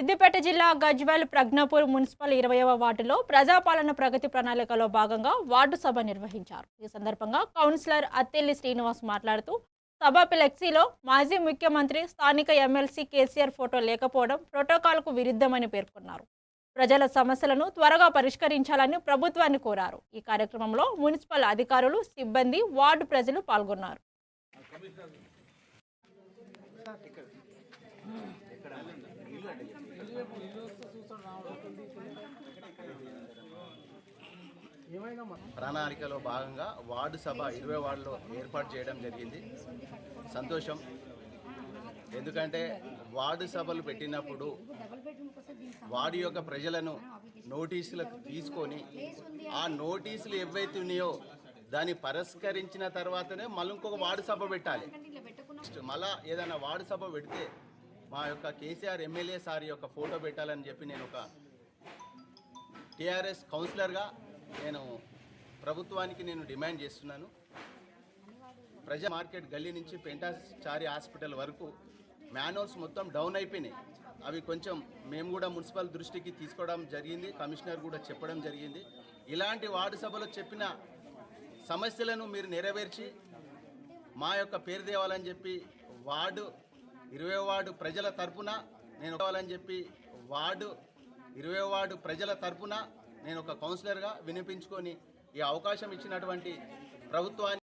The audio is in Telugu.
సిద్దిపేట జిల్లా గజ్వేల్ ప్రజ్ఞాపూర్ మున్సిపల్ 20వ వార్డులో ప్రజాపాలన ప్రగతి ప్రణాళికలో భాగంగా వార్డు సభ నిర్వహించారు. ఈ సందర్భంగా కౌన్సిలర్ అత్తెల్లి శ్రీనివాస్ మాట్లాడుతూ సభ ఫ్లెక్సీలో మాజీ ముఖ్యమంత్రి స్థానిక ఎమ్మెల్సీ కేసీఆర్ ఫోటో లేకపోవడం ప్రోటోకాల్కు విరుద్ధమని పేర్కొన్నారు. ప్రజల సమస్యలను త్వరగా పరిష్కరించాలని ప్రభుత్వాన్ని కోరారు. ఈ కార్యక్రమంలో మున్సిపల్ అధికారులు, సిబ్బంది, వార్డు ప్రజలు పాల్గొన్నారు. ప్రణాళికలో భాగంగా వార్డు సభ 20 వార్డులో ఏర్పాటు చేయడం జరిగింది. సంతోషం. ఎందుకంటే వార్డు సభలు పెట్టినప్పుడు వార్డు యొక్క ప్రజలను నోటీసులకు తీసుకొని ఆ నోటీసులు ఏవైతే ఉన్నాయో దాన్ని పరిష్కరించిన తర్వాతనే మళ్ళీ ఇంకొక వార్డు సభ పెట్టాలి. మళ్ళా ఏదైనా వార్డు సభ పెడితే మా యొక్క కేసీఆర్ ఎమ్మెల్యే సార్ యొక్క ఫోటో పెట్టాలని చెప్పి నేను ఒక టీఆర్ఎస్ కౌన్సిలర్గా నేను ప్రభుత్వానికి డిమాండ్ చేస్తున్నాను. ప్రజా మార్కెట్ గల్లీ నుంచి పెంటాచారి హాస్పిటల్ వరకు మాన్యువల్స్ మొత్తం డౌన్ అయిపోయినాయి. అవి కొంచెం మేము కూడా మున్సిపల్ దృష్టికి తీసుకోవడం జరిగింది, కమిషనర్ కూడా చెప్పడం జరిగింది. ఇలాంటి వార్డు సభలో చెప్పిన సమస్యలను మీరు నెరవేర్చి మా యొక్క పేరు తేవాలని చెప్పి వార్డు 20 వార్డు ప్రజల తరపున నేను ఒక కౌన్సిలర్గా వినిపించుకొని ఈ అవకాశం ఇచ్చినటువంటి ప్రభుత్వాన్ని